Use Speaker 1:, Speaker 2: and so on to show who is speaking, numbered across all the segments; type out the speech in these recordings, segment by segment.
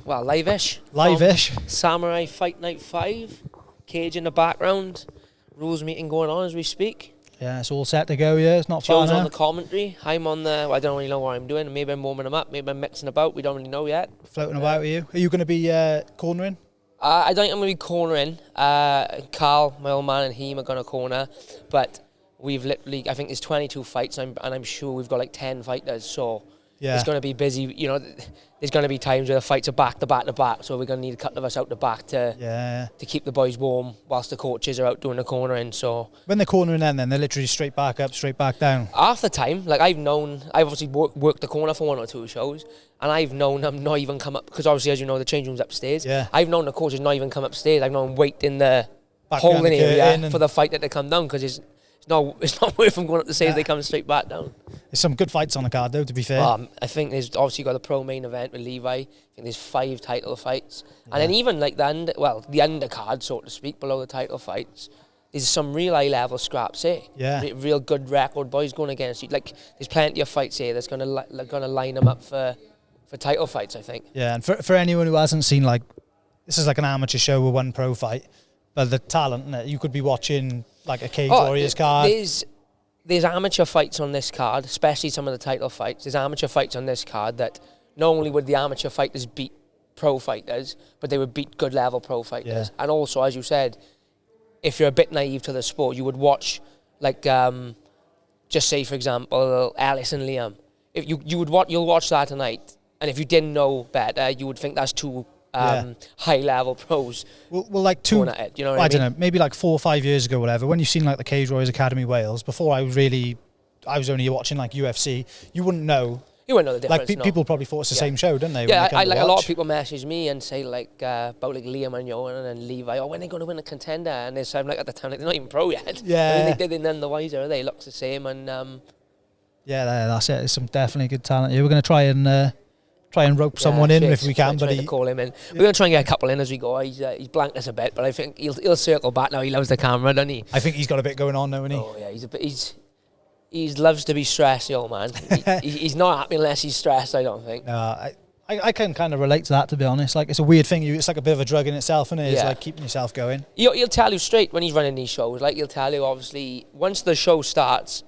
Speaker 1: Well, live-ish.
Speaker 2: Live-ish.
Speaker 1: Samurai Fight Night 5. Cage in the background. Rules meeting going on as we speak.
Speaker 2: Yeah, it's all set to go, yeah. It's not far
Speaker 1: Joe's
Speaker 2: now.
Speaker 1: on the commentary. I'm on the... Well, I don't really know what I'm doing. Maybe I'm warming them up. Maybe I'm mixing about. We don't really know yet.
Speaker 2: Floating about with you. Are you going to be cornering?
Speaker 1: I don't think I'm going to be cornering. Carl, my old man, and him are going to corner. But we've literally... I think there's 22 fights, and I'm sure we've got like 10 fighters, so... Yeah. It's going to be busy, you know. There's going to be times where the fights are back to back to back, so we're going to need a couple of us out the back to keep the boys warm whilst the coaches are out doing the cornering. So
Speaker 2: when they're cornering, then they're literally straight back up, straight back down.
Speaker 1: Half the time, like I've obviously worked the corner for 1 or 2 shows, and I've known them not even come up because obviously, as you know, the change room's upstairs.
Speaker 2: Yeah.
Speaker 1: I've known the coaches not even come upstairs. I've known them wait in the holding area for the fight that they come down because it's not worth them going up the stairs. They come straight back down.
Speaker 2: There's some good fights on the card, though, to be fair.
Speaker 1: I think there's obviously got the pro main event with Levi. I think there's 5 title fights. Yeah. And then even like the undercard, so to speak, below the title fights, there's some real high-level scraps here.
Speaker 2: Yeah.
Speaker 1: Real good record boys going against you. Like, there's plenty of fights here that's going to line them up for title fights, I think.
Speaker 2: Yeah, and for anyone who hasn't seen, like, this is like an amateur show with 1 pro fight, but the talent, you could be watching like a Cage Warriors card.
Speaker 1: There's amateur fights on this card, especially some of the title fights. There's amateur fights on this card that not only would the amateur fighters beat pro fighters, but they would beat good level pro fighters. Yeah. And also, as you said, if you're a bit naive to the sport, you would watch, like, just say, for example, Alice and Liam. If you'll watch that tonight, and if you didn't know better, you would think that's 2 high-level pros.
Speaker 2: Well, like
Speaker 1: going at it, you know what I mean?
Speaker 2: don't know, maybe like 4 or 5 years ago, whatever. When you've seen like the Cage Warriors Academy Wales, before I was only watching like UFC. You wouldn't know.
Speaker 1: You wouldn't know the difference.
Speaker 2: Like people probably thought it's the same show, didn't they?
Speaker 1: Yeah, like a lot of people message me and say like about like Liam and Johan and Levi. Oh, when are they going to win a contender? And I'm like at the time like they're not even pro yet.
Speaker 2: Yeah.
Speaker 1: I mean, they're none the wiser. They looks the same and.
Speaker 2: Yeah, that's it. There's some definitely good talent here. We're going to try and rope someone in if we can, but
Speaker 1: call him in. We're going to try and get a couple in as we go. He's blanked us a bit, but I think he'll circle back now. He loves the camera, doesn't he?
Speaker 2: I think he's got a bit going on now, isn't he?
Speaker 1: Oh yeah, he loves to be stressed, the old man. he's not happy unless he's stressed, I don't think.
Speaker 2: No, I can kind of relate to that, to be honest. Like, it's a weird thing. It's like a bit of a drug in itself, isn't it? It's like keeping yourself going.
Speaker 1: He'll tell you straight when he's running these shows. Like, he'll tell you, obviously, once the show starts,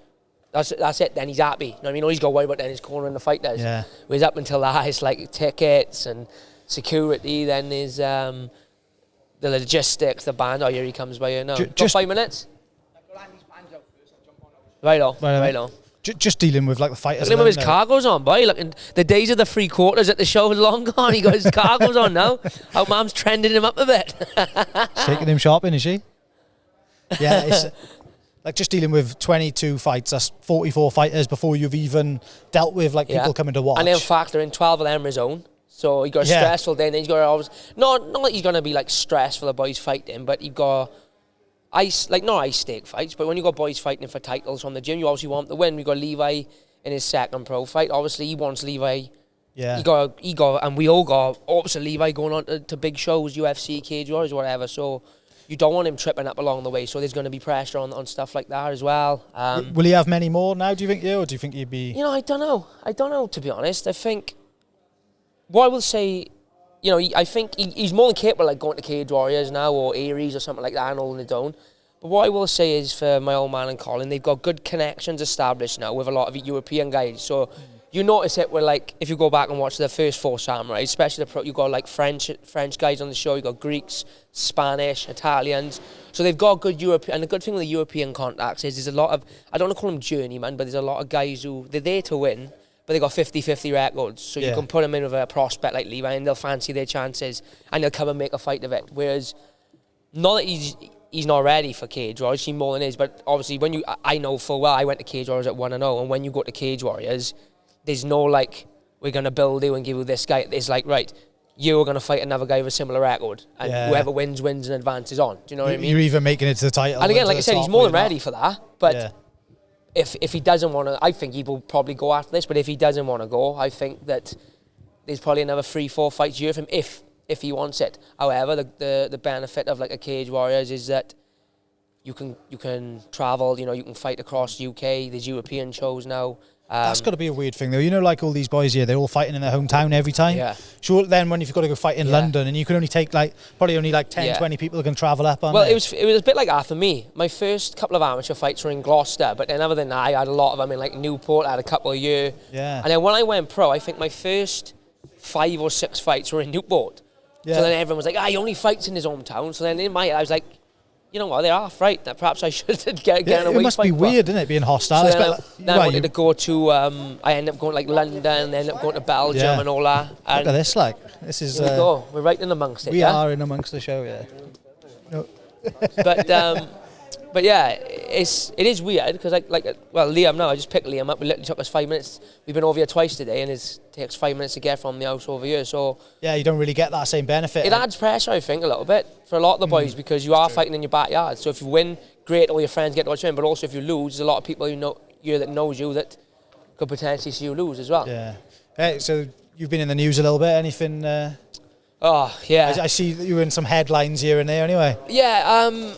Speaker 1: that's it, then he's happy. You know what I mean? All he's got to worry about then is cornering the fighters.
Speaker 2: Yeah.
Speaker 1: Whereas up until that, it's like tickets and security, then there's the logistics, the band. Oh, here he comes by here now. Just 5 minutes? Right on.
Speaker 2: Just dealing with like the fighters.
Speaker 1: Look at him with his cargos on, boy. Look, the days of the 3/4 at the show are long gone. He got his cargos on now. Our mum's trending him up a bit.
Speaker 2: Shaking him shopping, is she? Yeah, it's like just dealing with 22 fights. That's 44 fighters before you've even dealt with like people coming to watch.
Speaker 1: And then factor in 12 of them are his own. So he got a stressful day, and then he's got to always not that he's gonna be like stressed for the boys fighting, but he got not ice stake fights, but when you got boys fighting for titles from the gym, you obviously want to win. We got Levi in his second pro fight. Obviously, he wants Levi.
Speaker 2: Yeah.
Speaker 1: He got, and we all got opposite Levi going on to big shows, UFC, Cage Warriors, whatever. So you don't want him tripping up along the way. So there's going to be pressure on stuff like that as well.
Speaker 2: Will he have many more now? Do you think, or do you think he'd be?
Speaker 1: You know, I don't know. To be honest, I think what I will say. You know, I think he's more than capable of like going to Cage Warriors now or Aries or something like that and holding it down. But what I will say is for my old man and Colin, they've got good connections established now with a lot of European guys. So you notice it where like if you go back and watch the first 4 samurais, especially you got like French guys on the show, you got Greeks, Spanish, Italians. So they've got good European, and the good thing with the European contacts is there's a lot of, I don't want to call them journeymen, but there's a lot of guys who they're there to win. But they got 50-50 records, so you can put them in with a prospect like Levi and they'll fancy their chances and they'll come and make a fight of it. Whereas, not that he's not ready for Cage Warriors, he's more than is, but obviously I know full well I went to Cage Warriors at 1-0, and when you go to Cage Warriors, there's no like, we're going to build you and give you this guy. It's like, right, you're going to fight another guy with a similar record, and whoever wins and advances on. Do you know what I mean?
Speaker 2: You're even making it to the title.
Speaker 1: And again, like I said, he's more than ready for that, but... Yeah. If he doesn't want to, I think he will probably go after this. But if he doesn't want to go, I think that there's probably another 3-4 fights a year for him if he wants it. However, the benefit of like a Cage Warriors is that you can travel. You know, you can fight across UK. There's European shows now.
Speaker 2: That's got to be a weird thing, though. You know, like all these boys here, they're all fighting in their hometown every time.
Speaker 1: Yeah.
Speaker 2: sure, then when you've got to go fight in London, and you can only take probably only 10, 20 people can travel up on.
Speaker 1: Well, it was a bit like that for me. My first couple of amateur fights were in Gloucester, but then other than that, I had a lot of them in like Newport. I had a couple a year.
Speaker 2: Yeah.
Speaker 1: And then when I went pro, I think my first 5 or 6 fights were in Newport. Yeah. So then everyone was like, he only fights in his hometown. So then in my head, I was like, you know what, they're half right. That perhaps I should get away.
Speaker 2: It must be weird, isn't it, being hostile?
Speaker 1: So then I wanted to go to, I ended up going like London, ended up going to Belgium and all that. And
Speaker 2: look at this is...
Speaker 1: Here we go, we're right in amongst it,
Speaker 2: We are in amongst the show, yeah. No.
Speaker 1: But yeah, it is weird because Liam now, I just picked Liam up. It literally took us 5 minutes. We've been over here twice today, and it takes 5 minutes to get from the house over here. So
Speaker 2: yeah, you don't really get that same benefit.
Speaker 1: It adds pressure, I think, a little bit for a lot of the boys because you are fighting in your backyard. So if you win, great, all your friends get to watch you win. But also if you lose, there's a lot of people that knows you that could potentially see you lose as well.
Speaker 2: Yeah. Hey, so you've been in the news a little bit. Anything?
Speaker 1: Oh yeah.
Speaker 2: I see that you were in some headlines here and there. Anyway.
Speaker 1: Yeah.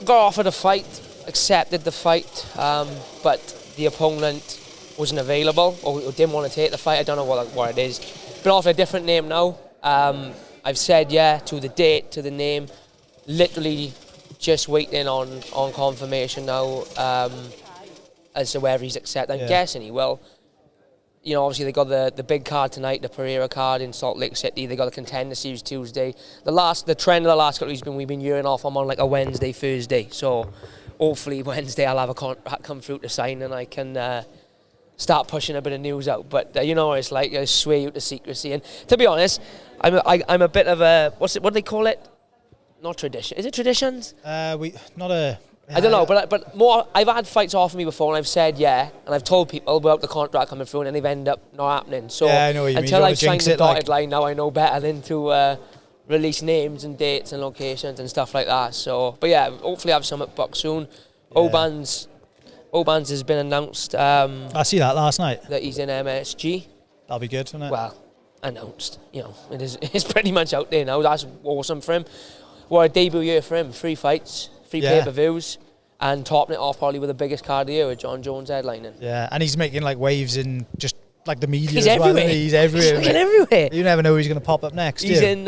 Speaker 1: Got offered a fight, accepted the fight, but the opponent wasn't available or didn't want to take the fight. I don't know what it is. Been offered a different name now. I've said yeah to the date, to the name. Literally just waiting on confirmation now as to whether he's accepted. I'm guessing he will. You know, obviously they got the big card tonight, the Perreira card in Salt Lake City. They got the Contender Series Tuesday. The trend of the last couple of weeks we've been yearing off. I'm on like a Wednesday, Thursday. So hopefully Wednesday I'll have a contract come through to sign and I can start pushing a bit of news out. But you know what it's like. I swear you to secrecy. And to be honest, I'm a bit of a what do they call it? Not tradition. Is it traditions?
Speaker 2: I
Speaker 1: don't know, but more. I've had fights offered me before, and I've said yeah, and I've told people about the contract coming through, and then they've ended up not happening. So
Speaker 2: I know what you mean.
Speaker 1: Until I've signed the dotted line, now I know better than to release names and dates and locations and stuff like that. So, but yeah, hopefully I have some at book soon. Yeah. Oban's has been announced.
Speaker 2: I see that last night.
Speaker 1: That he's in MSG.
Speaker 2: That'll be good, isn't it?
Speaker 1: Well, announced. You know, it's pretty much out there now. That's awesome for him. What a debut year for him. 3 fights. 3 pay-per-views, and topping it off probably with the biggest card of the year with John Jones headlining.
Speaker 2: Yeah, and he's making like waves in just like the media
Speaker 1: he's
Speaker 2: as well.
Speaker 1: Everywhere.
Speaker 2: He's everywhere.
Speaker 1: He's everywhere.
Speaker 2: You never know who's going to pop up next.
Speaker 1: He's in,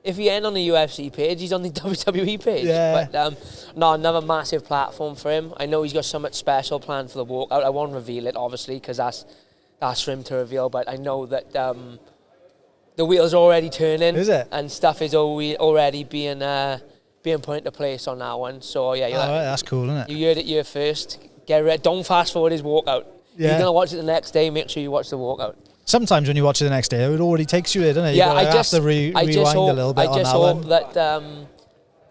Speaker 1: if he ain't on the UFC page, he's on the WWE page.
Speaker 2: Yeah.
Speaker 1: But no, another massive platform for him. I know he's got something special planned for the walkout. I won't reveal it, obviously, because that's for him to reveal, but I know that the wheels are already turning.
Speaker 2: Is it?
Speaker 1: And stuff is already being put into place on that one. So yeah,
Speaker 2: that's cool, isn't it?
Speaker 1: You heard it here first. Get ready. Don't fast forward his walkout.
Speaker 2: Yeah.
Speaker 1: You're gonna watch it the next day. Make sure you watch the walkout.
Speaker 2: Sometimes when you watch it the next day, it already takes you there, doesn't it?
Speaker 1: Yeah,
Speaker 2: I just have to rewind a little bit on that one.
Speaker 1: I just hope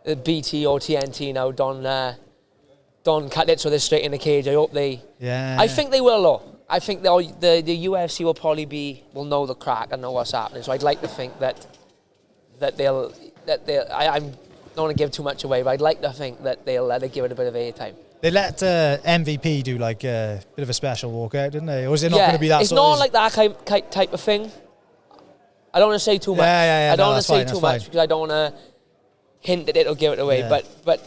Speaker 1: that BT or TNT now don't cut it so they're straight in the cage. I hope they.
Speaker 2: Yeah.
Speaker 1: I think they will though. I think the UFC will know the crack and know what's happening. So I'd like to think that they'll. I don't want to give too much away, but I'd like to think that they'll give it a bit of airtime.
Speaker 2: They let MVP do like a bit of a special walkout, didn't they? Or is it not going to be that?
Speaker 1: It's not like that type of thing. I don't want to say too much. I don't want to say too much because I don't want to hint that it'll give it away.
Speaker 2: Yeah.
Speaker 1: But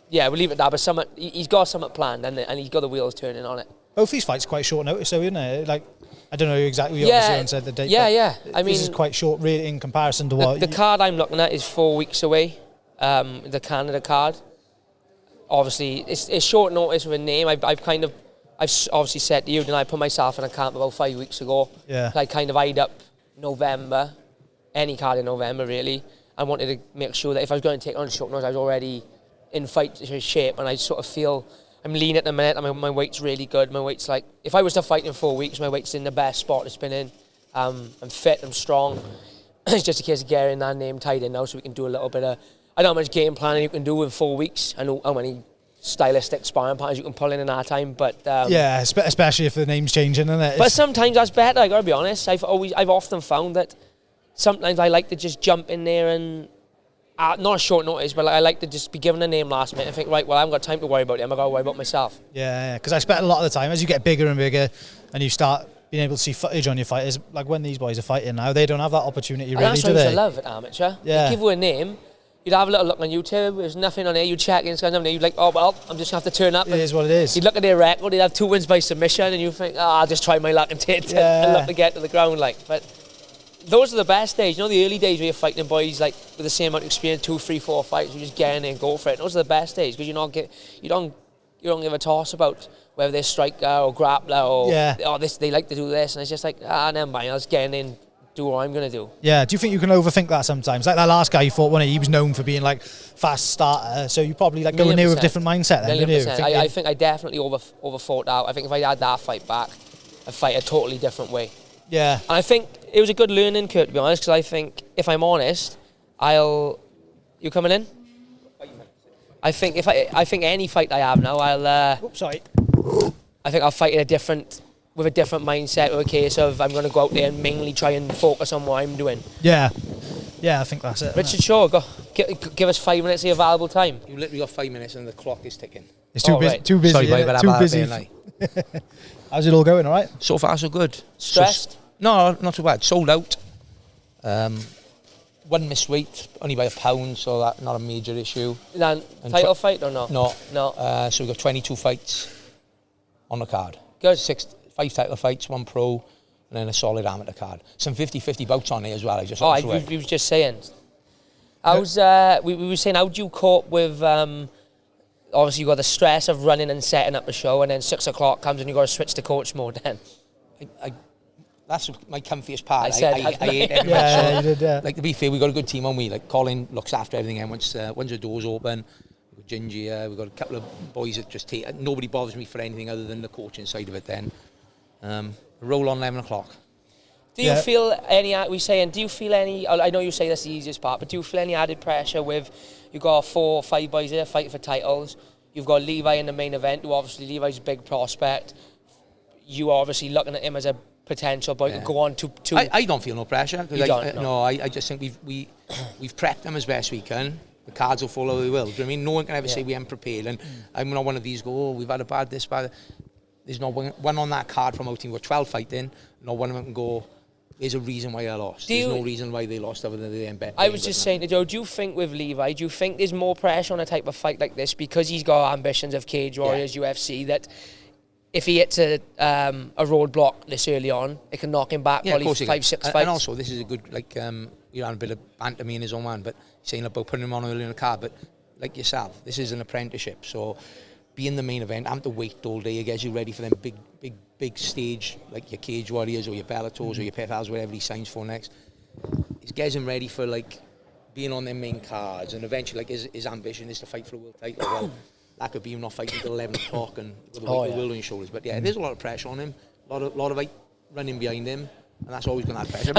Speaker 1: yeah, we'll leave it there. But he's got something planned, and he's got the wheels turning on it.
Speaker 2: Both these fights quite short notice, though, isn't it? Like, I don't know exactly. You obviously said the date.
Speaker 1: Yeah. I mean,
Speaker 2: this is quite short, really, in comparison to what
Speaker 1: the card I'm looking at is 4 weeks away. The Canada card. Obviously, it's short notice with a name. I've obviously said to you, and I put myself in a camp about 5 weeks ago.
Speaker 2: Yeah.
Speaker 1: I kind of eyed up November, any card in November really. I wanted to make sure that if I was going to take on short notice, I was already in fight shape, and I sort of feel I'm lean at the minute. My weight's really good. My weight's like, if I was to fight in 4 weeks, my weight's in the best spot it's been in. I'm fit, I'm strong. It's just a case of getting that name tied in now so we can do a little bit of, I don't know how much game planning you can do in 4 weeks. I know how many stylistic sparring partners you can pull in that time, but
Speaker 2: yeah, especially if the name's changing, isn't it?
Speaker 1: But sometimes that's better. I gotta be honest. I've often found that sometimes I like to just jump in there and not a short notice, but I like to just be given a name last minute and think, right, well, I haven't got time to worry about them. I gotta worry about myself.
Speaker 2: Yeah, because I expect a lot of the time as you get bigger and bigger, and you start being able to see footage on your fighters, like when these boys are fighting now, they don't have that opportunity really, do they?
Speaker 1: That's what I love at amateur.
Speaker 2: Yeah.
Speaker 1: You give you a name. You'd have a little look on YouTube, there's nothing on there, you'd check Instagram, you'd like, oh well, I'm just going to have to turn up.
Speaker 2: It is what it is.
Speaker 1: You'd look at their record, they'd have 2 wins by submission, and you think, I'll just try my luck and take and look to get to the ground, like. But those are the best days. You know, the early days where you're fighting boys like with the same amount of experience, 2, 3, 4 fights, you just get in there and go for it. Those are the best days because you don't give a toss about whether they're striker or grappler or they like to do this, and it's just like never mind. I'll just get in and do what I'm gonna do. Yeah.
Speaker 2: Do you think you can overthink that sometimes? Like that last guy you fought, he was known for being like fast starter, so you probably like going there with a different mindset. Then, didn't you?
Speaker 1: I think I definitely overthought that. I think if I had that fight back, I'd fight a totally different way.
Speaker 2: Yeah.
Speaker 1: And I think it was a good learning curve, to be honest, because I think, if I'm honest, you coming in? I think any fight I have now, I think I'll fight with a different mindset, with a case of I'm going to go out there and mainly try and focus on what I'm doing.
Speaker 2: Yeah. Yeah, I think that's it.
Speaker 1: Richard Shaw, give us 5 minutes of your valuable time.
Speaker 3: You literally got 5 minutes and the clock is ticking.
Speaker 2: It's too busy. Too busy.
Speaker 3: Sorry, but
Speaker 2: too busy. How's it all going? All right.
Speaker 3: So far, so good.
Speaker 1: Stressed?
Speaker 3: No, not too bad. Sold out. One missed weight, only by a pound, so that's not a major issue.
Speaker 1: Title fight or no?
Speaker 3: No. So we've got 22 fights on the card.
Speaker 1: Good.
Speaker 3: 5 title fights, 1 pro, and then a solid amateur card. Some 50-50 bouts on there as well.
Speaker 1: We was just saying. We were saying, how do you cope with, obviously you got the stress of running and setting up a show, and then 6 o'clock comes and you got to switch to coach mode then?
Speaker 3: That's my comfiest part.
Speaker 1: I
Speaker 3: hate every
Speaker 2: you did, yeah.
Speaker 3: Like, to be fair, we got a good team on we. Like, Colin looks after everything, and once the door's open, we've got Gingy, we've got a couple of boys that just take. Nobody bothers me for anything other than the coaching side of it. Then roll on 11 o'clock.
Speaker 1: Do you feel any? Do you feel any? I know you say that's the easiest part, but do you feel any added pressure with you got 4 or 5 boys there fighting for titles? You've got Levi in the main event, who obviously Levi's a big prospect. You are obviously looking at him as a potential boy to go on to.
Speaker 3: I don't feel no pressure.
Speaker 1: You don't?
Speaker 3: No, I just think we've prepped them as best we can. The cards will follow they will. Do you know what I mean? No one can ever say we haven't prepared. And I'm not one of these we've had a bad this, bad. There's not one on that card from our team. We're 12 fighting. Not one of them can go, there's a reason why I lost. There's no reason why they lost other than they didn't bet.
Speaker 1: I was just saying to Joe, do you think with Levi, do you think there's more pressure on a type of fight like this because he's got ambitions of Cage Warriors, UFC, that if he hits a roadblock this early on, it can knock him back probably 5-6 fights?
Speaker 3: And also, this is a good, you had a bit of banter me and his own man, but saying about putting him on early in the card, but like yourself, this is an apprenticeship, so be in the main event, have to wait all day, it gets you ready for them big stage, like your Cage Warriors or your Bellators or your PFLs, whatever he signs for next. It gets him ready for being on their main cards, and eventually his ambition is to fight for a world title. Well, that could be him not fighting until 11 o'clock and with the world on his shoulders. But there's a lot of pressure on him, a lot of running behind him, and that's always going to have pressure.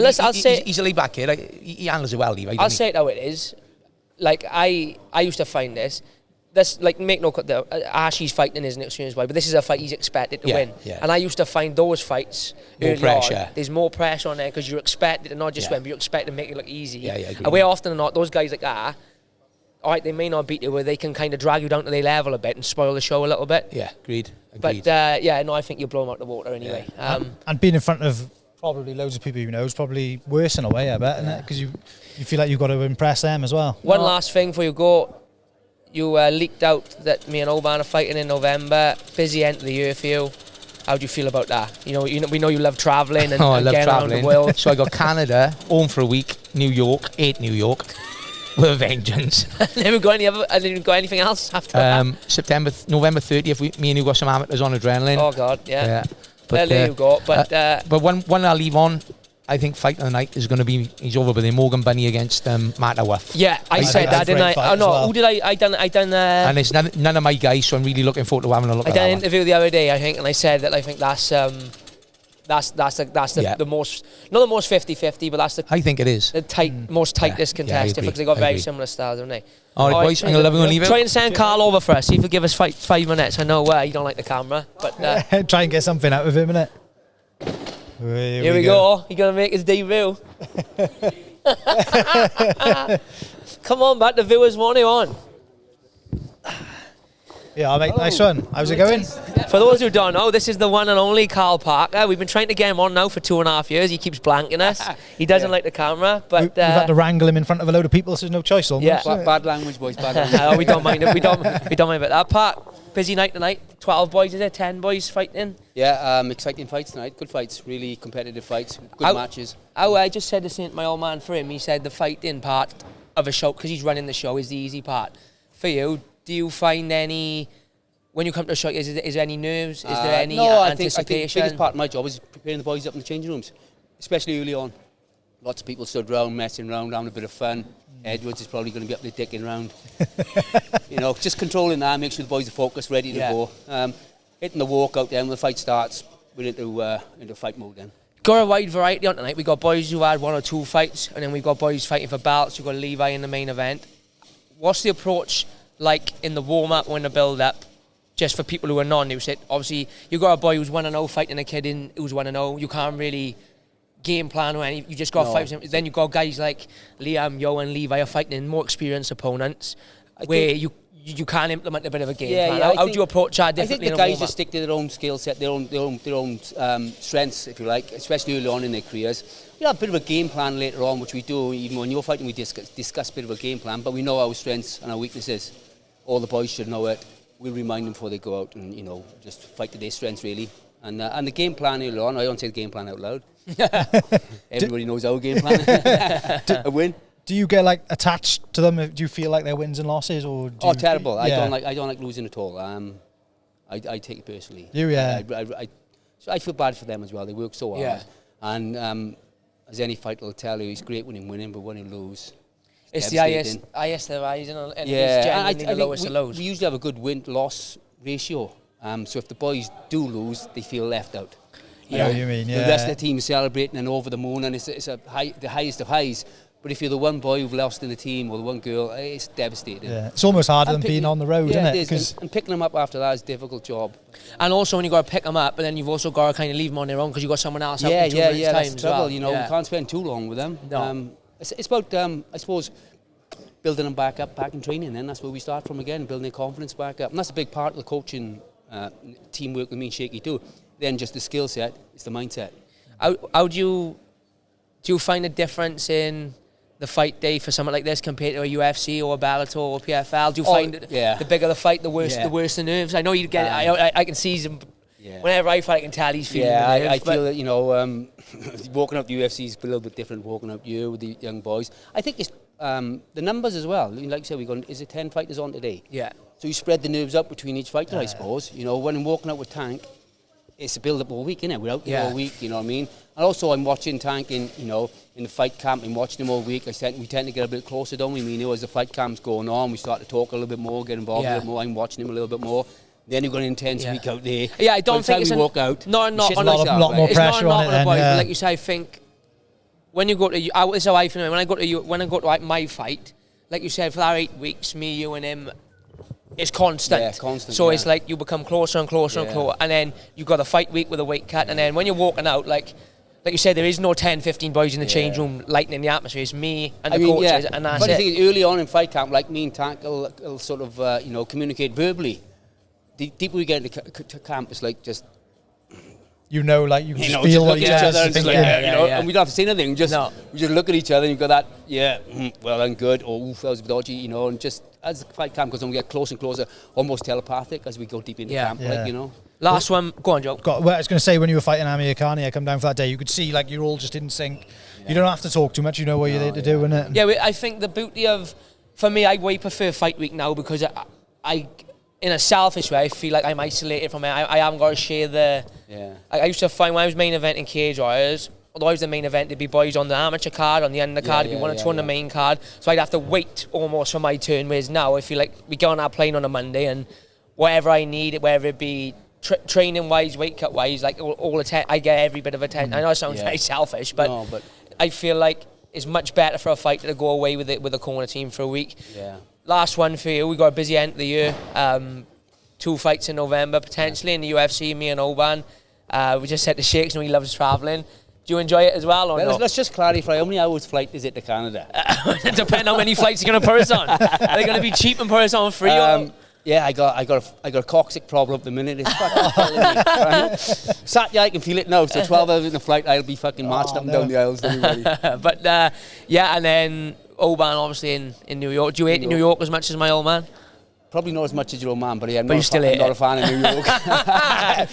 Speaker 3: He's a laid back kid. He handles it well, Levi.
Speaker 1: I'll say it how it is. I used to find this, make no cut there. Ashi's fighting isn't an experienced boy, but this is a fight he's expected to win. Yeah. And I used to find those fights more pressure. There's more pressure on there because you're expected to not just win, but you're expected to make it look easy.
Speaker 3: Yeah,
Speaker 1: and way often than not, those guys like that, all right, they may not beat you, but they can kind of drag you down to their level a bit and spoil the show a little bit.
Speaker 3: Yeah, agreed.
Speaker 1: But I think you'll blow them out the water anyway.
Speaker 2: Yeah. And being in front of probably loads of people you know is probably worse in a way, I bet, isn't it? Because you feel like you've got to impress them as well.
Speaker 1: One last thing before you go. You leaked out that me and Oban are fighting in November. Busy end of the year for you. How do you feel about that? We know you love travelling and,
Speaker 3: I love
Speaker 1: getting around the world.
Speaker 3: So I got Canada, home for a week, New York, New York, with a vengeance.
Speaker 1: Never got anything else after that?
Speaker 3: November 30th, me and you got some amateurs on adrenaline.
Speaker 1: Oh God, yeah.
Speaker 3: But,
Speaker 1: there you go. But
Speaker 3: one I'll leave on. I think fight of the night is going to be, he's over with the Morgan Bunny against Matt Awath.
Speaker 1: Yeah, I said that, didn't I? Oh no,
Speaker 2: well.
Speaker 1: Who did I done?
Speaker 3: And it's none of my guys, so I'm really looking forward to having a look at that.
Speaker 1: I done an interview the other day, I think, and I said that I think that's the most, not the most 50-50, but that's the.
Speaker 3: I think it is
Speaker 1: the most tightest contested because they got very similar styles, don't they?
Speaker 3: All right, boys, I'm going to love you and leave it.
Speaker 1: Try and send Carl over for us. See if he'll give us 5 minutes. I know you don't like the camera, but
Speaker 2: try and get something out of him, innit?
Speaker 1: Here we go. He's going to make his debut. Come on, back. The viewers want him on.
Speaker 2: Yeah, mate, nice one. How's it going?
Speaker 1: For those who don't know, this is the one and only Carl Parker. We've been trying to get him on now for 2.5 years. He keeps blanking us. He doesn't like the camera, but
Speaker 2: we've had to wrangle him in front of a load of people, so there's no choice almost.
Speaker 4: Yeah, bad language, boys. Bad language.
Speaker 1: We don't mind it. We don't mind about that part. Busy night tonight. 12 boys, is it? 10 boys fighting?
Speaker 4: Yeah, exciting fights tonight. Good fights, really competitive fights, good matches.
Speaker 1: I just said the same to my old man for him. He said the fighting part of a show, because he's running the show, is the easy part. For you, do you find any, when you come to a show, is there any nerves? Is there any anticipation?
Speaker 4: I think the biggest part of my job is preparing the boys up in the changing rooms, especially early on. Lots of people stood around, messing around, having a bit of fun. Edwards is probably going to be up there dicking around. You know, just controlling that, make sure the boys are focused, ready to go. Hitting the walk out there, when the fight starts, we're into fight mode then.
Speaker 1: Got a wide variety on tonight. We've got boys who had 1 or 2 fights, and then we've got boys fighting for belts. We've got Levi in the main event. What's the approach like in the warm-up or in the build-up, just for people who are non-new? Obviously, you've got a boy who's 1-0 fighting a kid who's 1-0. You can't really game plan or anything. You just got to fight. Then you've got guys like Liam, Yo and Levi are fighting in more experienced opponents where you can't implement a bit of a game plan. How do you approach that differently?
Speaker 4: I think the guys just stick to their own skill set, their own strengths, if you like, especially early on in their careers. We have a bit of a game plan later on, which we do. Even when you're fighting, we discuss a bit of a game plan, but we know our strengths and our weaknesses. All the boys should know it. We'll remind them before they go out and, just fight to their strengths, really. And the game plan early on, I don't say the game plan out loud. Everybody knows our game plan. A win.
Speaker 2: Do you get attached to them? Do you feel like they're wins and losses, or?
Speaker 4: Terrible! Yeah. I don't like losing at all. I take it personally. I feel bad for them as well. They work so hard.
Speaker 1: Yeah.
Speaker 4: And as any fighter will tell you, it's great when you win, but when you lose,
Speaker 1: it's the highest the rise, and it's genuinely the lowest of lows.
Speaker 4: We usually have a good win-loss ratio. So if the boys do lose, they feel left out.
Speaker 2: You know what you mean, yeah.
Speaker 4: The rest of the team is celebrating and over the moon, and it's the highest of highs. But if you're the one boy who've lost in the team or the one girl, it's devastating.
Speaker 2: Yeah. It's almost harder than being on the road, isn't it?
Speaker 4: It is. And picking them up after that is a difficult job.
Speaker 1: And also when you got to pick them up, but then you've also got to kind of leave them on their own because you've got someone else out in 2 minutes' time
Speaker 4: that's
Speaker 1: as
Speaker 4: trouble.
Speaker 1: well.
Speaker 4: We can't spend too long with them.
Speaker 1: No.
Speaker 4: It's about, I suppose, building them back up, back in training. Then that's where we start from again, building their confidence back up. And that's a big part of the coaching teamwork with me and Shaky too. Then just the skill set, it's the mindset.
Speaker 1: How do you find a difference in the fight day for something like this compared to a UFC or a Bellator or PFL? Do you find the bigger the fight, the worse the nerves? I know you get. I can see him. Yeah. Whenever I fight, I can tell he's feeling the nerves.
Speaker 4: I feel that walking up the UFC is a little bit different. Walking up you with the young boys, I think it's the numbers as well. Like you said, is it 10 fighters on today?
Speaker 1: Yeah.
Speaker 4: So you spread the nerves up between each fighter, I suppose. When I'm walking out with Tank, it's a build-up all week, innit? We're out there all week, you know what I mean? And also I'm watching Tank in the fight camp. I'm watching him all week. We tend to get a bit closer, don't we? As the fight camp's going on, we start to talk a little bit more, get involved a little more. I'm watching him a little bit more. Then you've got an intense week out there.
Speaker 1: Yeah, I don't think it's
Speaker 4: a walk out.
Speaker 2: Not more pressure on it then.
Speaker 1: But like you say, I think when you go to, this is how I feel. When I go to my fight, like you said, for that 8 weeks, me, you, and him. It's constant.
Speaker 4: Yeah, it's constant.
Speaker 1: So it's like you become closer and closer and closer. And then you've got a fight week with a weight cut. And then when you're walking out, like you said, there is no 10, 15 boys in the change room lightening the atmosphere. It's me and the coaches, and that's
Speaker 4: but
Speaker 1: it.
Speaker 4: I think early on in fight camp, like me and Tank will sort of, communicate verbally. The deeper we get into camp, it's like just...
Speaker 2: you can just feel what each other
Speaker 4: and we don't have to say anything. We just look at each other and you've got that, well done, good, or oof, that was dodgy, and just as the fight camp goes on, we get closer and closer, almost telepathic as we go deep into camp,
Speaker 1: Last one, go on, Joe.
Speaker 2: I was going to say, when you were fighting Amir Khan, I come down for that day, you could see you're all just in sync. Yeah. You don't have to talk too much, you know what you're there to do, innit?
Speaker 1: Yeah, I think the beauty of, for me, I way prefer fight week now because I in a selfish way, I feel like I'm isolated from it. I haven't got to share the... Yeah. I used to find when I was main event in Cage Warriors, although I was the main event, there'd be boys on the amateur card, on the end of the card, there'd be one or two on the main card. So I'd have to wait almost for my turn, whereas now I feel like we go on our plane on a Monday and whatever I need, whether it be training-wise, weight cut-wise, like all I get every bit of attention. I know it sounds very selfish, but I feel like it's much better for a fighter to go away with it with a corner team for a week. Yeah. Last one for you. We got a busy end of the year. 2 fights in November potentially in the UFC. Me and Oban. We just said to Shakes, he loves travelling. Do you enjoy it as well or not?
Speaker 4: Let's just clarify. How many hours flight is it to Canada?
Speaker 1: It depends how many flights you're going to put us on. Are they going to be cheap and put us on free?
Speaker 4: Yeah, I got a coccyx problem at the minute. It's fucking killing me. Right? Saturday, I can feel it now. So 12 hours in the flight, I'll be fucking marched up and down the aisles.
Speaker 1: But and then Oban obviously in New York. Do you hate New York as much as my old man?
Speaker 4: Probably not as much as your old man, but yeah, I'm
Speaker 1: But you still hate
Speaker 4: not
Speaker 1: it.
Speaker 4: a fan of New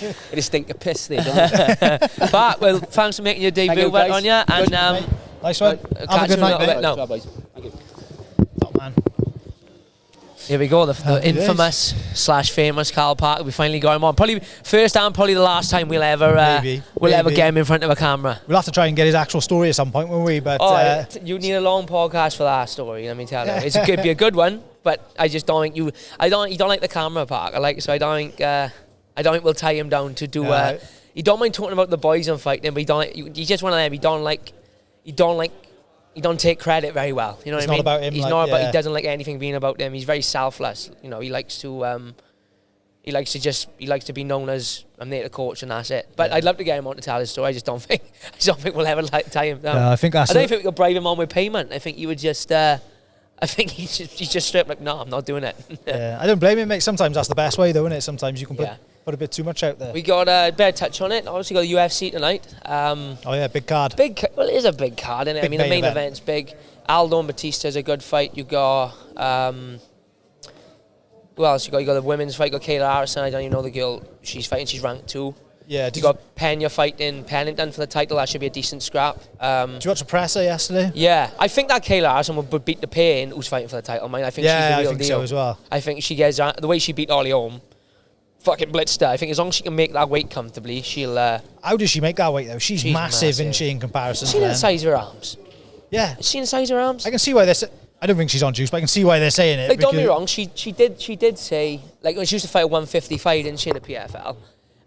Speaker 4: York. It is stink of piss there, don't it?
Speaker 1: But, well, thanks for making your
Speaker 4: Thank
Speaker 1: debut
Speaker 4: you, guys.
Speaker 1: on you. And
Speaker 2: Nice one.
Speaker 1: catch
Speaker 2: Have a good
Speaker 1: you in a
Speaker 2: night,
Speaker 1: little
Speaker 2: mate.
Speaker 1: bit now.
Speaker 4: Ciao, boys. Thank you.
Speaker 2: Top man.
Speaker 1: Here we go, the
Speaker 2: Happy days.
Speaker 1: infamous / famous Carl Parker. We finally got him on. Probably first and probably the last time we'll ever
Speaker 2: Maybe.
Speaker 1: get him in front of a camera.
Speaker 2: We'll have to try and get his actual story at some point, won't we? But
Speaker 1: You need a long podcast for that story. Let me tell you, it could be a good one, but I just don't think you. You don't like the camera, Parker. So I don't think we'll tie him down to do. You don't mind talking about the boys and fighting, but you just want to them. He don't take credit very well. You know
Speaker 2: It's
Speaker 1: what I mean?
Speaker 2: not about him,
Speaker 1: He's
Speaker 2: like,
Speaker 1: not about.
Speaker 2: yeah.
Speaker 1: He doesn't like anything being about them. He's very selfless. You know, he likes to be known as I'm there to coach and that's it. But I'd love to get him on to tell his story. I just don't think we'll ever tie him down.
Speaker 2: I think that's.
Speaker 1: I don't think we could bribe him on with payment. I think he would just. I think he's just straight up like, no, I'm not doing it.
Speaker 2: Yeah, I don't blame him, mate. Sometimes that's the best way, though, isn't it? Sometimes you can put a bit too much out there.
Speaker 1: We got a better touch on it. Obviously, got the UFC tonight.
Speaker 2: Oh yeah, big card.
Speaker 1: Well, it is a big card, isn't it? I
Speaker 2: Big
Speaker 1: mean, the
Speaker 2: main
Speaker 1: main
Speaker 2: event.
Speaker 1: event's big. Aldo and Batista's a good fight. You got who else? You got the women's fight. You got Kayla Harrison. I don't even know the girl she's fighting. She's ranked 2.
Speaker 2: Yeah.
Speaker 1: You got Pena fighting Pennington for the title. That should be a decent scrap.
Speaker 2: Did you watch the presser yesterday?
Speaker 1: Yeah, I think that Kayla Harrison would beat the Payne who's fighting for the title. I think she's the
Speaker 2: I
Speaker 1: real
Speaker 2: think
Speaker 1: deal.
Speaker 2: so as well.
Speaker 1: I think she gets the way she beat Ollie Holm, fucking blitzed her. I think as long as she can make that weight comfortably, she'll.
Speaker 2: How does she make that weight though? She's massive, isn't
Speaker 1: massive.
Speaker 2: she, in comparison?
Speaker 1: See
Speaker 2: to
Speaker 1: the
Speaker 2: them?
Speaker 1: size of her arms.
Speaker 2: Yeah,
Speaker 1: See the size of her arms.
Speaker 2: I can see why I don't think she's on juice, but I can see why they're saying it.
Speaker 1: Like, don't get me
Speaker 2: because-
Speaker 1: wrong. She did say, like, when she used to fight at 155, didn't she, in the PFL?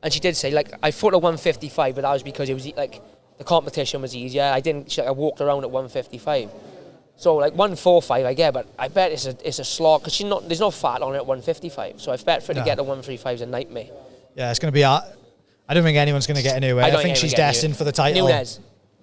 Speaker 1: And she did say, like, I fought at 155, but that was because it was like the competition was easier. I walked around at 155. So like 145, I get, but I bet it's a slog because there's no fat on it at 155. So I bet for her to get to 135 is a nightmare.
Speaker 2: Yeah, it's going to be. I don't think anyone's going to get anywhere. I think she's destined for the title.
Speaker 1: Nunes.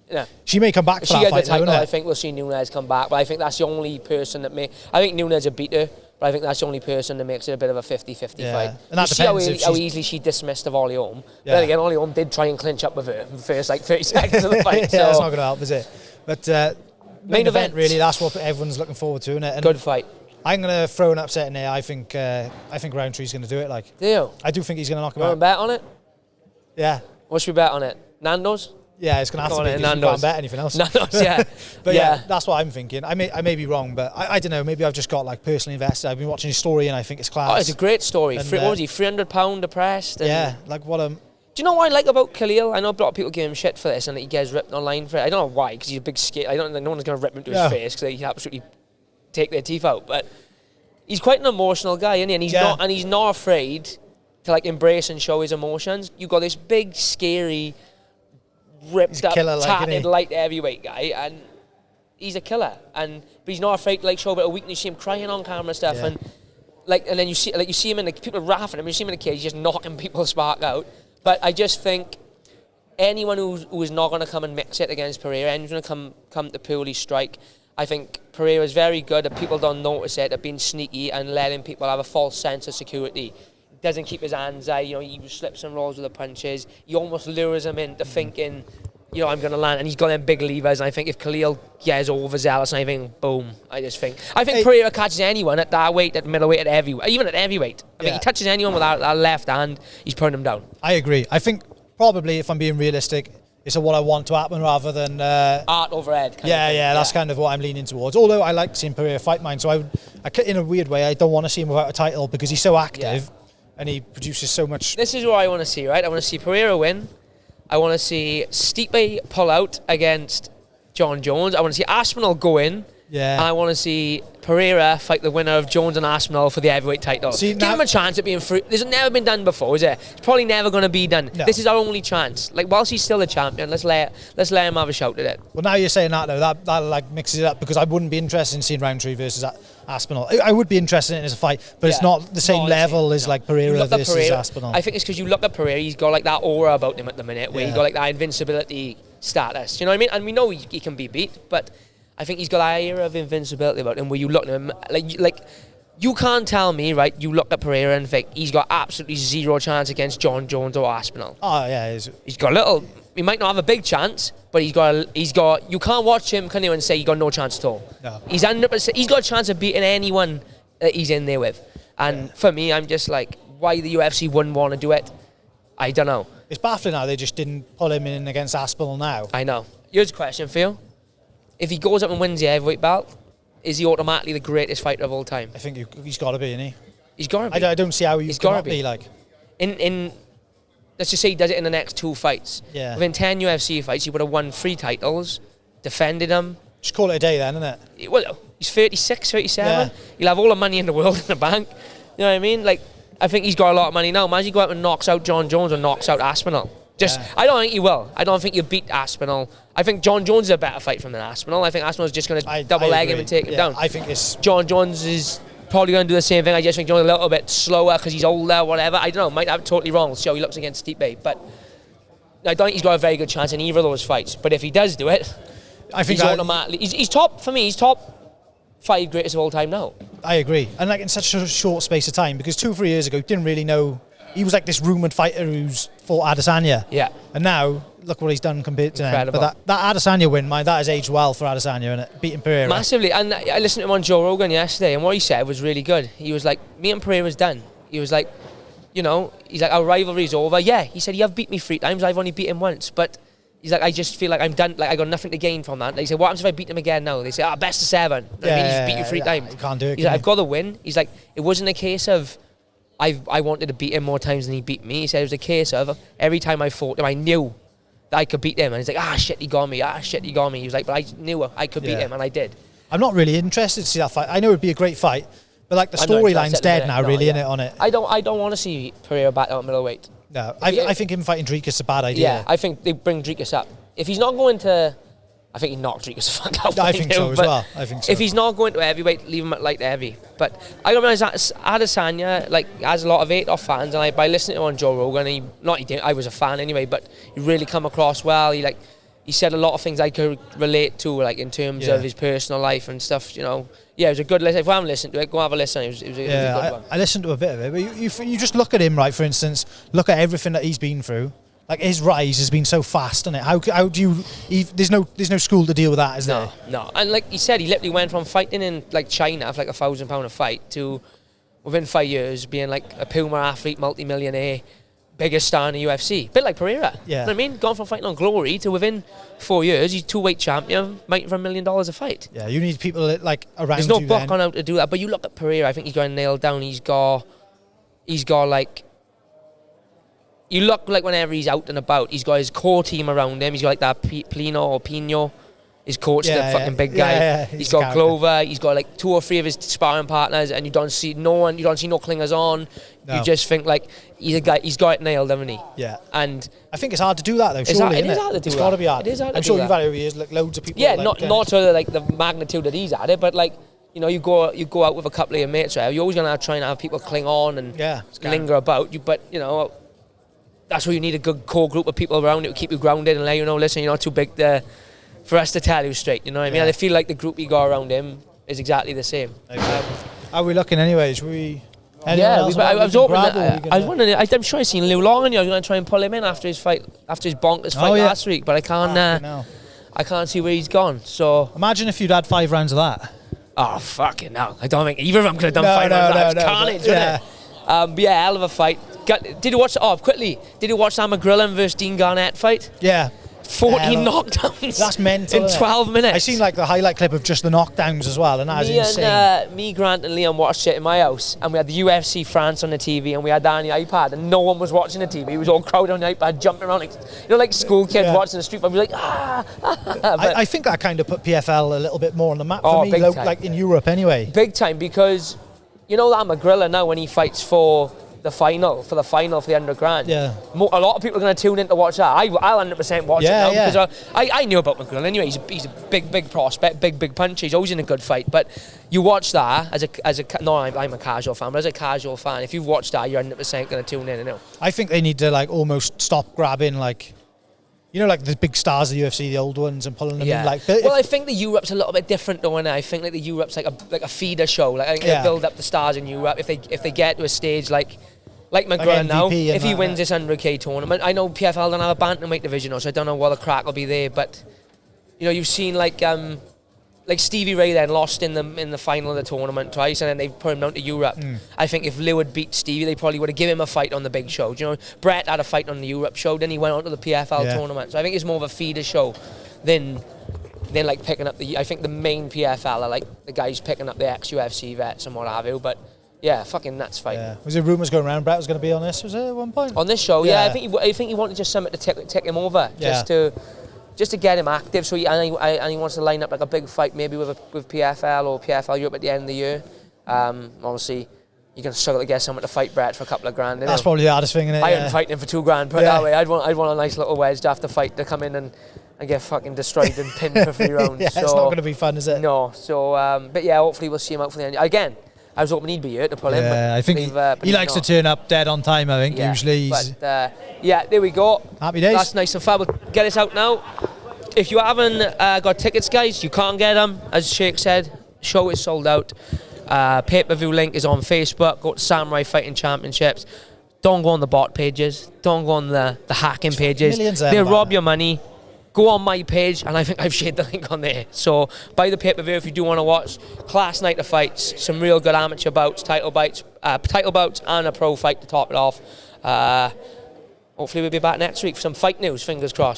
Speaker 1: Yeah.
Speaker 2: She may come back
Speaker 1: If
Speaker 2: for
Speaker 1: she
Speaker 2: that
Speaker 1: gets
Speaker 2: fight,
Speaker 1: the title,
Speaker 2: though,
Speaker 1: I
Speaker 2: innit?
Speaker 1: think we'll see Nunes come back. But I think that's the only person that I think Nunes will beat her, but I think that's the only person that makes it a bit of a 50-50
Speaker 2: Yeah.
Speaker 1: fight.
Speaker 2: And that
Speaker 1: you see how,
Speaker 2: depends if
Speaker 1: how
Speaker 2: she's-
Speaker 1: easily she dismissed of Ollie Holm.
Speaker 2: Yeah.
Speaker 1: Then again, Ollie Holm did try and clinch up with her in the first 30 seconds of the fight.
Speaker 2: Yeah,
Speaker 1: so
Speaker 2: that's not going to help, is it? But main event,
Speaker 1: event.
Speaker 2: really, that's what everyone's looking forward to, isn't it? And
Speaker 1: good fight.
Speaker 2: I'm going to throw an upset in there. I think Roundtree's going to do it. Like,
Speaker 1: Do you?
Speaker 2: I do think he's going to knock him
Speaker 1: You want to
Speaker 2: out.
Speaker 1: bet on it?
Speaker 2: Yeah.
Speaker 1: What should we bet on it? Nando's?
Speaker 2: Yeah, it's going to have
Speaker 1: Go
Speaker 2: to
Speaker 1: on
Speaker 2: be
Speaker 1: then,
Speaker 2: because you can't
Speaker 1: Nando's.
Speaker 2: bet anything else.
Speaker 1: Nando's, yeah.
Speaker 2: But yeah, that's what I'm thinking. I may be wrong, but I don't know. Maybe I've just got like personally invested. I've been watching his story and I think it's class.
Speaker 1: Oh, it's a great story.
Speaker 2: And,
Speaker 1: What was he, £300 depressed? And
Speaker 2: Yeah, like what a...
Speaker 1: Do you know what I like about Khalil? I know a lot of people give him shit for this and that he gets ripped online for it. I don't know why, because he's a big skate. I don't think no one's going to rip him to
Speaker 2: No.
Speaker 1: his face because they absolutely take their teeth out. But he's quite an emotional guy, isn't he? And he's not afraid to like embrace and show his emotions. You got this big, scary, ripped up,
Speaker 2: killer, like, isn't he?
Speaker 1: tatted light heavyweight guy, and he's a killer. But he's not afraid to like show a bit of weakness. You see him crying on camera and stuff,
Speaker 2: Yeah.
Speaker 1: and then you see him in the people laughing at him. You see him in the cage, just knocking people's spark out. But I just think anyone who is not going to come and mix it against Perreira, anyone's going to come to purely strike. I think Pereira is very good at people don't notice it, at being sneaky and letting people have a false sense of security. Doesn't keep his hands high, he slips and rolls with the punches. He almost lures him into thinking, I'm going to land. And he's got them big levers. And I think if Khalil gets overzealous, I think, boom. I think Pereira catches anyone at that weight, at middleweight, at heavyweight, even at heavyweight. I think he touches anyone with that left hand, he's putting him down.
Speaker 2: I agree. I think probably, if I'm being realistic, it's what I want to happen rather than...
Speaker 1: Art over head.
Speaker 2: That's kind of what I'm leaning towards. Although I like seeing Pereira fight mine, so in a weird way, I don't want to see him without a title because he's so active and he produces so much...
Speaker 1: This is what I want to see, right? I want to see Pereira win. I want to see Stipe pull out against John Jones. I want to see Aspinall go in.
Speaker 2: Yeah.
Speaker 1: And I want to see Pereira fight the winner of Jones and Aspinall for the heavyweight title. Give him a chance at being free. This has never been done before, is it? It's probably never going to be done.
Speaker 2: No.
Speaker 1: This is our only chance. Like, whilst he's still a champion, let's let him have a shout at it.
Speaker 2: Well, now you're saying that, though, that like mixes it up because I wouldn't be interested in seeing Roundtree versus Aspinall. I would be interested in it as a fight, but it's not the same level as like Pereira versus Aspinall.
Speaker 1: I think it's because you look at Pereira, he's got like that aura about him at the minute, where he's got like that invincibility status. You know what I mean? And we know he can be beat, but I think he's got that era of invincibility about him where you look at him, like you can't tell me, right, you look at Pereira and think he's got absolutely zero chance against John Jones or Aspinall.
Speaker 2: Oh, yeah.
Speaker 1: He's got a little, he might not have a big chance, but he's got, you can't watch him, can you, and say he got no chance at all.
Speaker 2: No.
Speaker 1: He's 100%, he's got a chance of beating anyone that he's in there with. And for me, I'm just like, why the UFC wouldn't want to do it, I don't know.
Speaker 2: It's baffling how they just didn't pull him in against Aspinall now.
Speaker 1: I know. Here's a question for you. If he goes up and wins the heavyweight belt, is he automatically the greatest fighter of all time?
Speaker 2: I think he's got to be, isn't he?
Speaker 1: He's got to be.
Speaker 2: I don't see how
Speaker 1: He's
Speaker 2: he cannot
Speaker 1: gotta be.
Speaker 2: be like.
Speaker 1: In let's just say he does it in the next 2 fights.
Speaker 2: Yeah.
Speaker 1: Within 10 UFC fights, he would have won 3 titles, defended them.
Speaker 2: Just call it a day then, isn't it?
Speaker 1: Well, he's 36, 37.
Speaker 2: Yeah.
Speaker 1: He'll have all the money in the world in the bank. You know what I mean? Like, I think he's got a lot of money now. Imagine he go out and knocks out John Jones or knocks out Aspinall. I don't think he will. I don't think he'll beat Aspinall. I think John Jones is a better fight from than Aspinall. I think Aspinall's just going to double leg him and take him down.
Speaker 2: I think it's...
Speaker 1: John Jones is probably going to do the same thing. I just think John's a little bit slower because he's older, whatever. I don't know. Might have it totally wrong. We'll see how he looks against Stipe. But I don't think he's got a very good chance in either of those fights. But if he does do it,
Speaker 2: I think
Speaker 1: he's automatically... He's top, for me, he's top 5 greatest of all time now.
Speaker 2: I agree. And like in such a short space of time, because 2-3 years ago, didn't really know... He was like this rumoured fighter who's fought Adesanya.
Speaker 1: Yeah.
Speaker 2: And now, look what he's done compared to him.
Speaker 1: Incredible.
Speaker 2: But that Adesanya win, that has aged well for Adesanya, and beating Pereira.
Speaker 1: Massively. And I listened to him on Joe Rogan yesterday, and what he said was really good. He was like, me and Pereira's done. He was like, you know, he's like, our rivalry's over. Yeah, he said, you have beat me 3 times, I've only beat him once. But he's like, I just feel like I'm done, like I got nothing to gain from that. They said, what happens if I beat him again now? They say, best of 7. I mean, he's beat you 3 times.
Speaker 2: You can't do it.
Speaker 1: He's like, I've got to win. He's like, it wasn't a case of, I wanted to beat him more times than he beat me. He said it was a case of every time I fought him, I knew that I could beat him. And he's like, shit, he got me. Shit, he got me. He was like, but I knew I could beat him, and I did.
Speaker 2: I'm not really interested to see that fight. I know it'd be a great fight, but like the storyline's dead now, really, isn't it, on it?
Speaker 1: I don't want to see Pereira back out middleweight.
Speaker 2: No, I think him fighting Dricus is a bad idea.
Speaker 1: Yeah, I think they bring Dricus up. If he's not going to... I think he knocked Dricus the fuck out.
Speaker 2: I think so as well. I think so.
Speaker 1: If he's not going to heavyweight, leave him at light heavy. But I don't realise that Adesanya has a lot of hate off fans, and by listening to him on Joe Rogan, I was a fan anyway, but he really come across well. He said a lot of things I could relate to, like in terms of his personal life and stuff. You know, it was a good listen. If you haven't listened to it, go have a listen. It was a good one.
Speaker 2: I listened to a bit of it, but you just look at him, right? For instance, look at everything that he's been through. Like his rise has been so fast, isn't it? How do you? There's no school to deal with that, is there?
Speaker 1: No. And like he said, he literally went from fighting in like China for like £1,000 a fight to within 5 years being like a Puma athlete, multi-millionaire, biggest star in the UFC. Bit like Pereira.
Speaker 2: Yeah.
Speaker 1: You know what I mean? Gone from fighting on Glory to within 4 years, he's 2-weight champion, fighting for $1 million a fight.
Speaker 2: Yeah, you need people like around.
Speaker 1: There's no
Speaker 2: you
Speaker 1: book
Speaker 2: then.
Speaker 1: on how to do that. But you look at Pereira, I think he's got it nailed down. He's got like. You look like whenever he's out and about, he's got his core team around him. He's got like that Pino, his coach, the fucking big guy.
Speaker 2: Yeah,
Speaker 1: he's got Glover. He's got like 2 or 3 of his sparring partners, and you don't see no clingers on.
Speaker 2: No.
Speaker 1: You just think like he's a guy. He's got it nailed, haven't he?
Speaker 2: Yeah.
Speaker 1: And
Speaker 2: I think it's hard to do that though. Surely,
Speaker 1: it is hard to do.
Speaker 2: It's got to be hard.
Speaker 1: It is hard to
Speaker 2: I'm
Speaker 1: do
Speaker 2: sure
Speaker 1: that.
Speaker 2: you've had over years, like loads of people.
Speaker 1: Yeah,
Speaker 2: like,
Speaker 1: not to like the magnitude that he's at it, but like. You know, you go out with a couple of your mates, right? You're always gonna try and have people cling on and linger about you. But you know, that's where you need a good core group of people around you to keep you grounded and let you know, listen, you're not too big for us to tell you straight. You know what I mean? And I feel like the group you got around him is exactly the same.
Speaker 2: How are we looking, anyways? I
Speaker 1: was hoping I was wondering. I'm sure I seen Lou Long, and I was going to try and pull him in after his bonkers fight last week, but I can't. I can't see where he's gone. So
Speaker 2: imagine if you'd had 5 rounds of that.
Speaker 1: Oh fucking no! I don't think either of them could have done 5 rounds. That was carnage, wasn't it? But yeah, hell of a fight. Did you watch? Quickly, did you watch that McGrillen versus Dean Garnett fight?
Speaker 2: Yeah.
Speaker 1: 14 knockdowns.
Speaker 2: That's mental.
Speaker 1: In 12 minutes.
Speaker 2: I seen like the highlight clip of just the knockdowns as well, and that is insane.
Speaker 1: Me, Grant, and Liam watched it in my house, and we had the UFC France on the TV, and we had that on the iPad, and no one was watching the TV. It was all crowded on the iPad, jumping around like school kids watching the street. I was like,
Speaker 2: I think that kind of put PFL a little bit more on the map for me, like in Europe anyway.
Speaker 1: Big time, because you know that McGrillen now when he fights for the final for the $100,000.
Speaker 2: Yeah.
Speaker 1: A lot of people are going to tune in to watch that. I'll 100% watch it now because I knew about McGrillen anyway. He's a big prospect, big puncher. He's always in a good fight. But you watch that I'm a casual fan, but as a casual fan, if you've watched that, you're 100% going to tune in. You know.
Speaker 2: I think they need to like almost stop grabbing like. You know, like the big stars of the UFC, the old ones, and pulling them in. Like,
Speaker 1: well, I think the Europe's a little bit different, though. And I think like the Europe's like a feeder show. Like I think they build up the stars in Europe. If they get to a stage like McGrillen now, if he wins this 100K tournament, I know PFL don't have a bantamweight division, so I don't know what the crack will be there. But you know, you've seen like like Stevie Ray then lost in the final of the tournament twice, and then they put him down to Europe. I think if Lou had beat Stevie, they probably would have given him a fight on the big show. Do you know, Brett had a fight on the Europe show, then he went on to the PFL tournament. So I think it's more of a feeder show than like picking up I think the main PFL are like the guys picking up the ex-UFC vets and what have you. But yeah, fucking nuts fight.
Speaker 2: Yeah. Was there rumours going around Brett was going to be on this? Was it at one point?
Speaker 1: On this show, yeah. I think he wanted just something to tick him over, just to get him active. So he wants to line up like a big fight, maybe with PFL or PFL Europe at the end of the year. Obviously, you're gonna struggle to get someone to fight Brett for a couple of grand.
Speaker 2: That's probably the hardest thing, isn't it?
Speaker 1: I wouldn't fight him for $2,000. Put it that way. I'd want a nice little wedge after fight to come in and get fucking destroyed and pinned for 3 rounds.
Speaker 2: Yeah,
Speaker 1: so,
Speaker 2: it's not going to be fun, is it?
Speaker 1: No. So, but yeah, hopefully we'll see him out for the end. Again, I was hoping he'd be here to pull him.
Speaker 2: Yeah, I think he likes to turn up dead on time. I think usually.
Speaker 1: But yeah, there we go.
Speaker 2: Happy days.
Speaker 1: That's nice and fab. We'll get us out now. If you haven't got tickets, guys, you can't get them. As Sheikh said, show is sold out. Pay-per-view link is on Facebook. Go to Samurai Fighting Championships. Don't go on the bot pages. Don't go on the hacking pages. They'll rob your money. Go on my page, and I think I've shared the link on there. So buy the pay-per-view if you do want to watch. Class night of fights, some real good amateur bouts, title bouts, and a pro fight to top it off. Hopefully we'll be back next week for some fight news. Fingers crossed.